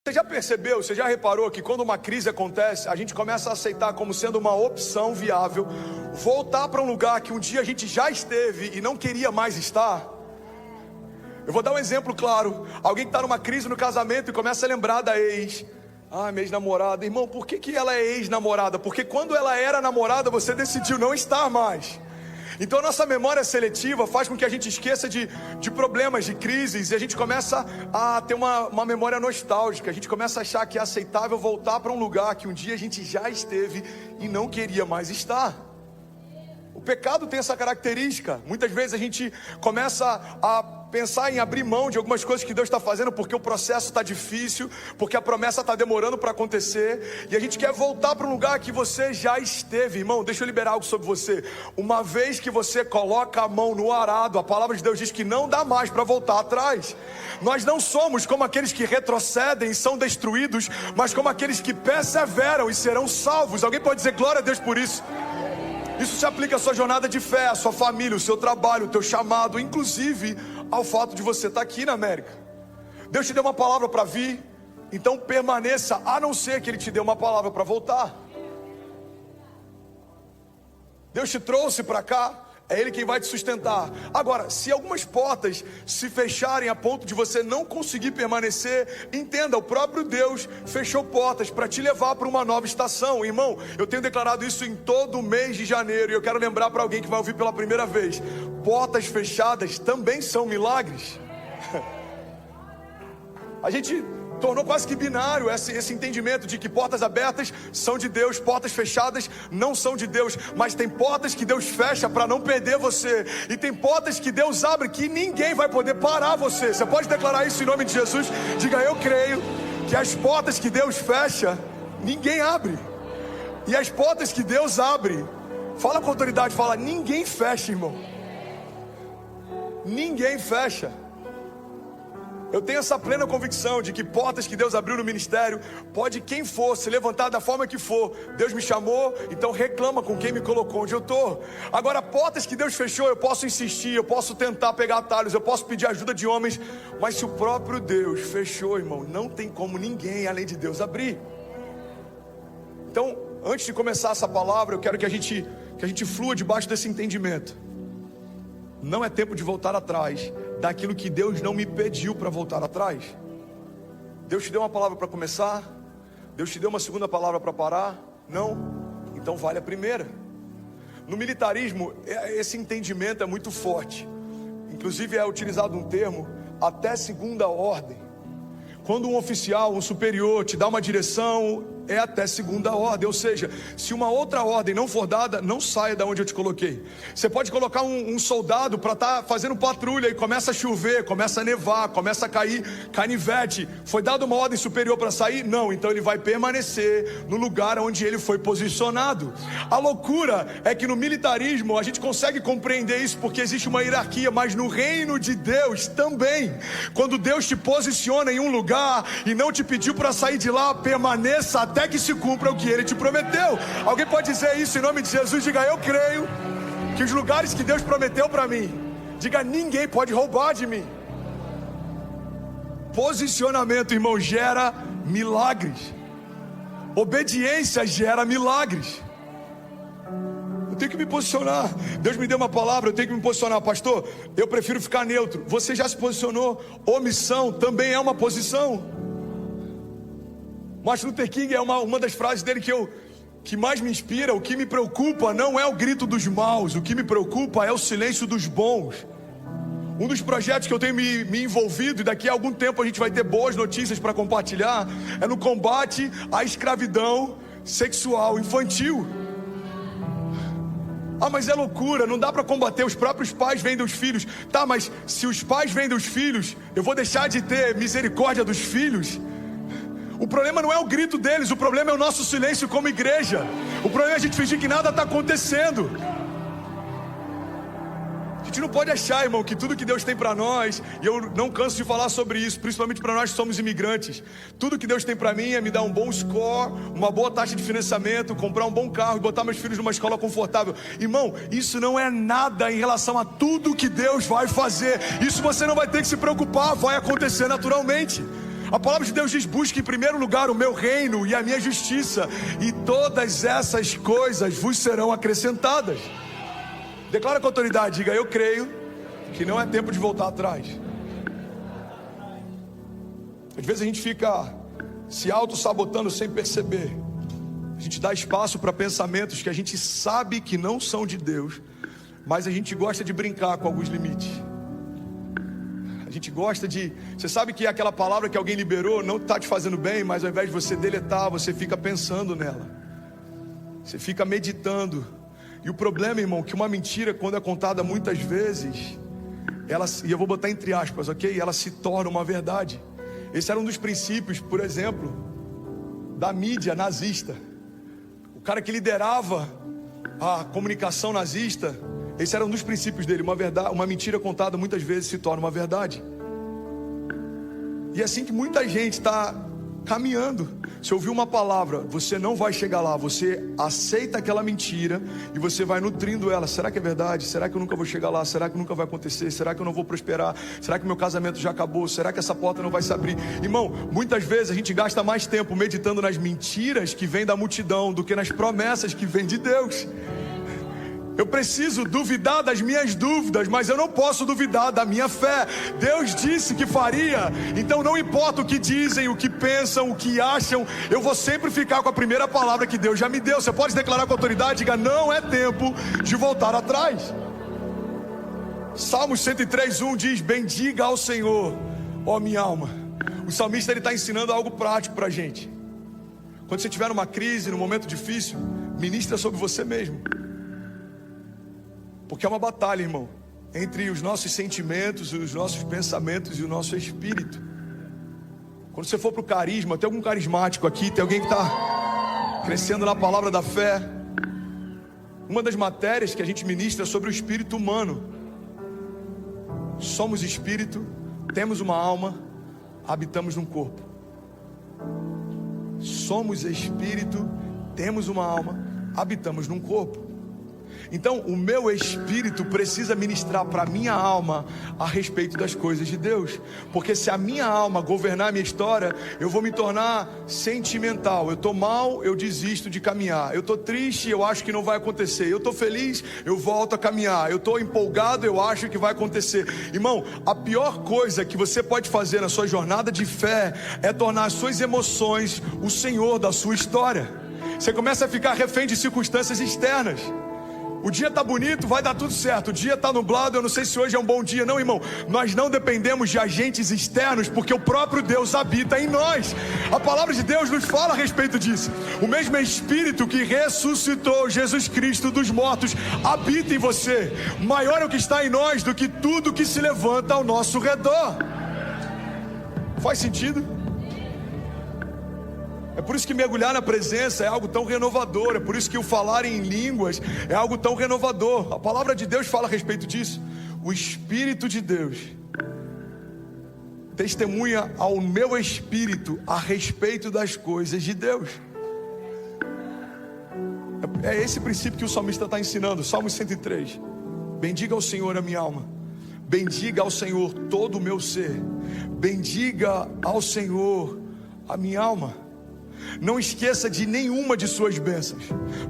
Você já percebeu, você já reparou que quando uma crise acontece, a gente começa a aceitar como sendo uma opção viável voltar para um lugar que um dia a gente já esteve e não queria mais estar? Eu vou dar um exemplo claro. Alguém que está numa crise no casamento e começa a lembrar da ex. Ah, minha ex-namorada. Irmão, por que ela é ex-namorada? Porque quando ela era namorada, você decidiu não estar mais. Então a nossa memória seletiva faz com que a gente esqueça de problemas, de crises, e a gente começa a ter uma memória nostálgica. A gente começa a achar que é aceitável voltar para um lugar que um dia a gente já esteve e não queria mais estar. O pecado tem essa característica. Muitas vezes a gente começa a pensar em abrir mão de algumas coisas que Deus está fazendo porque o processo está difícil, porque a promessa está demorando para acontecer, e a gente quer voltar para um lugar que você já esteve. Irmão, deixa eu liberar algo sobre você. Uma vez que você coloca a mão no arado, a palavra de Deus diz que não dá mais para voltar atrás. Nós não somos como aqueles que retrocedem e são destruídos, mas como aqueles que perseveram e serão salvos. Alguém pode dizer glória a Deus por isso? Isso se aplica à sua jornada de fé, à sua família, o seu trabalho, o teu chamado, inclusive ao fato de você estar aqui na América. Deus te deu uma palavra para vir, então permaneça, a não ser que Ele te dê uma palavra para voltar. Deus te trouxe para cá, é Ele quem vai te sustentar. Agora, se algumas portas se fecharem a ponto de você não conseguir permanecer, entenda, o próprio Deus fechou portas para te levar para uma nova estação. Irmão, eu tenho declarado isso em todo o mês de janeiro, e eu quero lembrar para alguém que vai ouvir pela primeira vez: portas fechadas também são milagres. A gente tornou quase que binário esse entendimento de que portas abertas são de Deus, portas fechadas não são de Deus. Mas tem portas que Deus fecha para não perder você, e tem portas que Deus abre que ninguém vai poder parar você. Você pode declarar isso em nome de Jesus? Diga: eu creio que as portas que Deus fecha, ninguém abre, e as portas que Deus abre, fala com autoridade, fala: ninguém fecha, irmão. Ninguém fecha. Eu tenho essa plena convicção de que portas que Deus abriu no ministério, pode quem for se levantar da forma que for. Deus me chamou, então reclama com quem me colocou onde eu estou. Agora, portas que Deus fechou, eu posso insistir, eu posso tentar pegar atalhos, eu posso pedir ajuda de homens, mas se o próprio Deus fechou, irmão, não tem como ninguém além de Deus abrir. Então, antes de começar essa palavra, eu quero que a gente flua debaixo desse entendimento. Não é tempo de voltar atrás daquilo que Deus não me pediu para voltar atrás. Deus te deu uma palavra para começar? Deus te deu uma segunda palavra para parar? Não? Então vale a primeira. No militarismo, esse entendimento é muito forte. Inclusive é utilizado um termo, até segunda ordem. Quando um oficial, um superior te dá uma direção, é até segunda ordem. Ou seja, se uma outra ordem não for dada, não saia da onde eu te coloquei. Você pode colocar um soldado para estar fazendo patrulha e começa a chover, começa a nevar, começa a cair canivete. Foi dada uma ordem superior para sair? Não, então ele vai permanecer no lugar onde ele foi posicionado. A loucura é que no militarismo a gente consegue compreender isso porque existe uma hierarquia, mas no reino de Deus também. Quando Deus te posiciona em um lugar e não te pediu para sair de lá, permaneça até que se cumpra o que Ele te prometeu. Alguém pode dizer isso em nome de Jesus? Diga: eu creio que os lugares que Deus prometeu para mim, diga: ninguém pode roubar de mim. Posicionamento, irmão, gera milagres. Obediência gera milagres. Eu tenho que me posicionar. Deus me deu uma palavra, eu tenho que me posicionar. Pastor, eu prefiro ficar neutro. Você já se posicionou. Omissão também é uma posição. Martin Luther King, é uma das frases dele que mais me inspira. O que me preocupa não é o grito dos maus, o que me preocupa é o silêncio dos bons. Um dos projetos que eu tenho me envolvido, e daqui a algum tempo a gente vai ter boas notícias para compartilhar, é no combate à escravidão sexual infantil. Ah, mas é loucura, não dá para combater, os próprios pais vendem os filhos. Tá, mas se os pais vendem os filhos, eu vou deixar de ter misericórdia dos filhos? O problema não é o grito deles, o problema é o nosso silêncio como igreja. O problema é a gente fingir que nada está acontecendo. A gente não pode achar, irmão, que tudo que Deus tem para nós, e eu não canso de falar sobre isso, principalmente para nós que somos imigrantes, tudo que Deus tem para mim é me dar um bom score, uma boa taxa de financiamento, comprar um bom carro e botar meus filhos numa escola confortável. Irmão, isso não é nada em relação a tudo que Deus vai fazer. Isso você não vai ter que se preocupar, vai acontecer naturalmente. A palavra de Deus diz: busque em primeiro lugar o meu reino e a minha justiça, e todas essas coisas vos serão acrescentadas. Declara com autoridade, diga: eu creio que não é tempo de voltar atrás. Às vezes a gente fica se auto-sabotando sem perceber. A gente dá espaço para pensamentos que a gente sabe que não são de Deus, mas a gente gosta de brincar com alguns limites. A gente gosta de... Você sabe que aquela palavra que alguém liberou não está te fazendo bem, mas ao invés de você deletar, você fica pensando nela. Você fica meditando. E o problema, irmão, que uma mentira, quando é contada muitas vezes, e eu vou botar entre aspas, ok? Ela se torna uma verdade. Esse era um dos princípios, por exemplo, da mídia nazista. O cara que liderava a comunicação nazista, esse era um dos princípios dele. Uma mentira contada muitas vezes se torna uma verdade. E é assim que muita gente está caminhando. Se ouvir uma palavra, você não vai chegar lá. Você aceita aquela mentira e você vai nutrindo ela. Será que é verdade? Será que eu nunca vou chegar lá? Será que nunca vai acontecer? Será que eu não vou prosperar? Será que meu casamento já acabou? Será que essa porta não vai se abrir? Irmão, muitas vezes a gente gasta mais tempo meditando nas mentiras que vêm da multidão do que nas promessas que vêm de Deus. Eu preciso duvidar das minhas dúvidas, mas eu não posso duvidar da minha fé. Deus disse que faria, então não importa o que dizem, o que pensam, o que acham, eu vou sempre ficar com a primeira palavra que Deus já me deu. Você pode declarar com autoridade, diga: não é tempo de voltar atrás. Salmos 103:1 diz: bendiga ao Senhor, ó minha alma. O salmista está ensinando algo prático para a gente. Quando você estiver numa crise, num momento difícil, ministra sobre você mesmo. Porque é uma batalha, irmão, entre os nossos sentimentos, os nossos pensamentos e o nosso espírito. Quando você for para o carisma, tem algum carismático aqui? Tem alguém que está crescendo na palavra da fé? Uma das matérias que a gente ministra é sobre o espírito humano. Somos espírito, temos uma alma, habitamos num corpo. Somos espírito, temos uma alma, habitamos num corpo. Então o meu espírito precisa ministrar para a minha alma a respeito das coisas de Deus. Porque se a minha alma governar a minha história, eu vou me tornar sentimental. Eu estou mal, eu desisto de caminhar. Eu estou triste, eu acho que não vai acontecer. Eu estou feliz, eu volto a caminhar. Eu estou empolgado, eu acho que vai acontecer. Irmão, a pior coisa que você pode fazer na sua jornada de fé é tornar as suas emoções o Senhor da sua história. Você começa a ficar refém de circunstâncias externas. O dia está bonito, vai dar tudo certo. O dia está nublado, eu não sei se hoje é um bom dia. Não, irmão, nós não dependemos de agentes externos, porque o próprio Deus habita em nós. A palavra de Deus nos fala a respeito disso. O mesmo Espírito que ressuscitou Jesus Cristo dos mortos habita em você. Maior é o que está em nós do que tudo que se levanta ao nosso redor. Faz sentido? É por isso que mergulhar na presença é algo tão renovador. É por isso que o falar em línguas é algo tão renovador. A palavra de Deus fala a respeito disso. O Espírito de Deus testemunha ao meu espírito a respeito das coisas de Deus. É esse princípio que o salmista está ensinando. Salmo 103. Bendiga ao Senhor a minha alma. Bendiga ao Senhor todo o meu ser. Bendiga ao Senhor a minha alma. Não esqueça de nenhuma de suas bênçãos,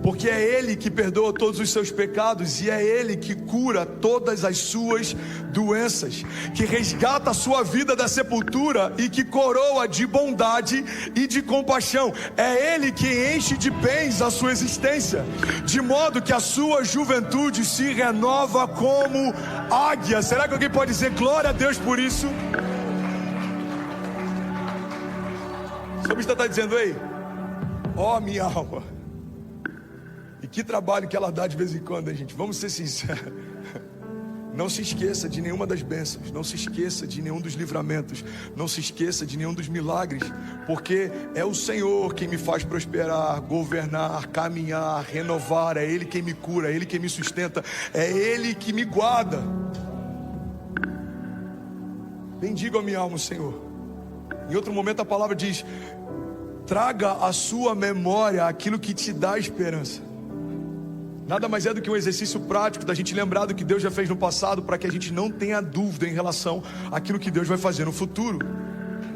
porque é Ele que perdoa todos os seus pecados e é Ele que cura todas as suas doenças, que resgata a sua vida da sepultura e que coroa de bondade e de compaixão. É Ele que enche de bens a sua existência, de modo que a sua juventude se renova como águia. Será que alguém pode dizer glória a Deus por isso? O salmista está dizendo: ei, ó minha alma. E que trabalho que ela dá de vez em quando, hein, gente? Vamos ser sinceros. Não se esqueça de nenhuma das bênçãos. Não se esqueça de nenhum dos livramentos. Não se esqueça de nenhum dos milagres. Porque é o Senhor quem me faz prosperar, governar, caminhar, renovar. É Ele quem me cura, é Ele quem me sustenta, é Ele que me guarda. Bendiga a minha alma, Senhor. Em outro momento a palavra diz: traga à sua memória aquilo que te dá esperança. Nada mais é do que um exercício prático da gente lembrar do que Deus já fez no passado, para que a gente não tenha dúvida em relação àquilo que Deus vai fazer no futuro.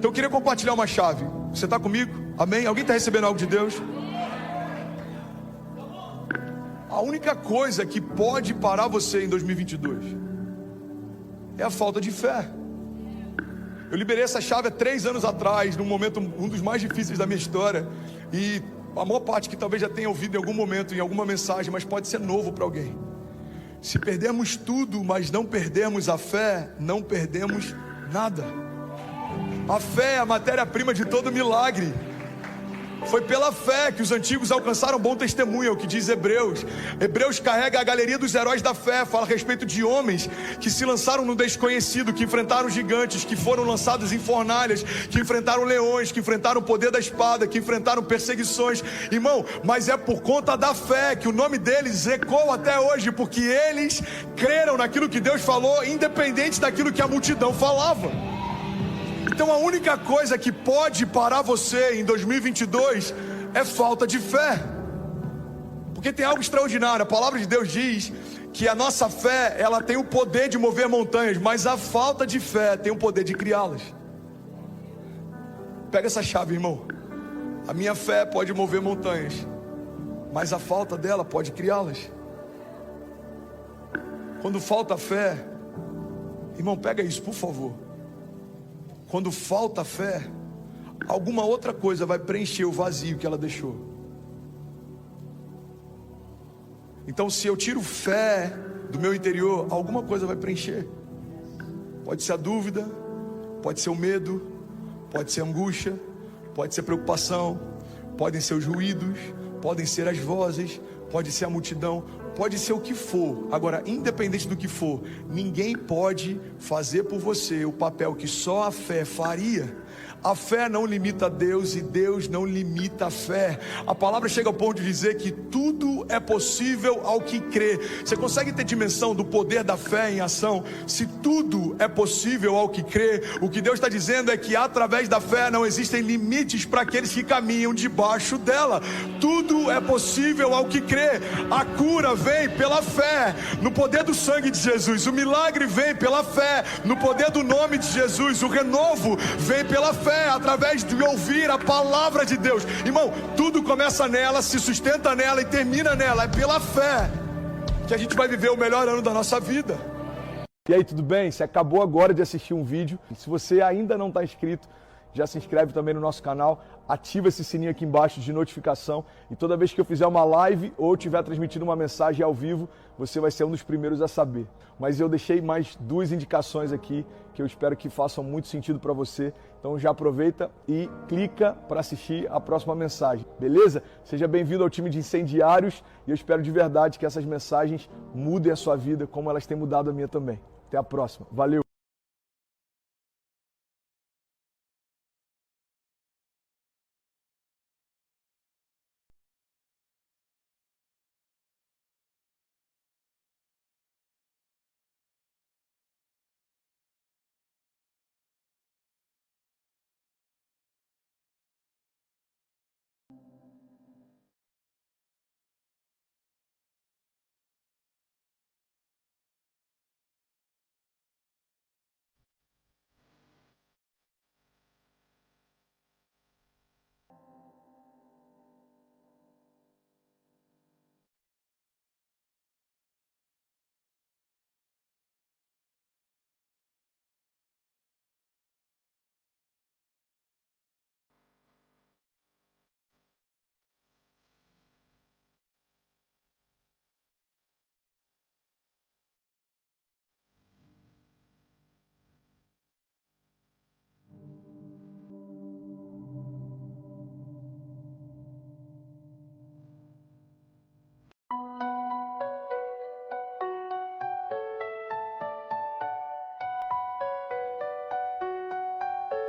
Então eu queria compartilhar uma chave. Você está comigo? Amém? Alguém está recebendo algo de Deus? A única coisa que pode parar você em 2022 é a falta de fé. Eu liberei essa chave há 3 anos atrás, num momento, um dos mais difíceis da minha história. E a maior parte que talvez já tenha ouvido em algum momento, em alguma mensagem, mas pode ser novo para alguém. Se perdermos tudo, mas não perdermos a fé, não perdemos nada. A fé é a matéria-prima de todo milagre. Foi pela fé que os antigos alcançaram bom testemunho, é o que diz Hebreus. Hebreus carrega a galeria dos heróis da fé, fala a respeito de homens que se lançaram no desconhecido, que enfrentaram gigantes, que foram lançados em fornalhas, que enfrentaram leões, que enfrentaram o poder da espada, que enfrentaram perseguições. Irmão, mas é por conta da fé que o nome deles ecoa até hoje, porque eles creram naquilo que Deus falou, independente daquilo que a multidão falava. Então a única coisa que pode parar você em 2022 é falta de fé. Porque tem algo extraordinário. A palavra de Deus diz que a nossa fé, ela tem o poder de mover montanhas, mas a falta de fé tem o poder de criá-las. Pega essa chave, irmão. A minha fé pode mover montanhas, mas a falta dela pode criá-las. Quando falta fé, irmão, pega isso, por favor. Quando falta fé, alguma outra coisa vai preencher o vazio que ela deixou. Então, se eu tiro fé do meu interior, alguma coisa vai preencher. Pode ser a dúvida, pode ser o medo, pode ser a angústia, pode ser preocupação, podem ser os ruídos, podem ser as vozes, pode ser a multidão, pode ser o que for. Agora, independente do que for, ninguém pode fazer por você o papel que só a fé faria. A fé não limita Deus e Deus não limita a fé. A palavra chega ao ponto de dizer que tudo é possível ao que crê. Você consegue ter dimensão do poder da fé em ação? Se tudo é possível ao que crê, o que Deus está dizendo é que através da fé não existem limites para aqueles que caminham debaixo dela. Tudo é possível ao que crê. A cura vem pela fé, no poder do sangue de Jesus. O milagre vem pela fé, no poder do nome de Jesus. O renovo vem pela fé, através de ouvir a palavra de Deus. Irmão, tudo começa nela, se sustenta nela e termina nela. É pela fé que a gente vai viver o melhor ano da nossa vida. E aí, tudo bem? Você acabou agora de assistir um vídeo. Se você ainda não está inscrito, já se inscreve também no nosso canal, ativa esse sininho aqui embaixo de notificação e toda vez que eu fizer uma live ou estiver transmitindo uma mensagem ao vivo, você vai ser um dos primeiros a saber. Mas eu deixei mais 2 indicações aqui que eu espero que façam muito sentido para você. Então já aproveita e clica para assistir a próxima mensagem, beleza? Seja bem-vindo ao time de incendiários e eu espero de verdade que essas mensagens mudem a sua vida como elas têm mudado a minha também. Até a próxima. Valeu!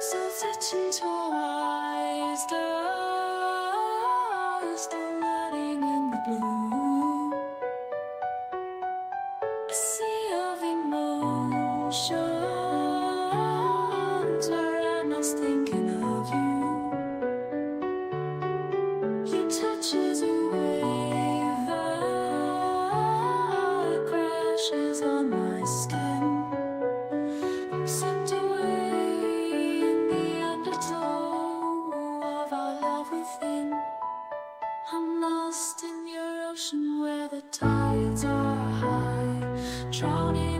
So touching twice, lost and letting in the blue. A sea of emotions where I'm lost thinking of you. Your touch is a wave that crashes on my skin. Slipped away in the undertow. tides are high, drowning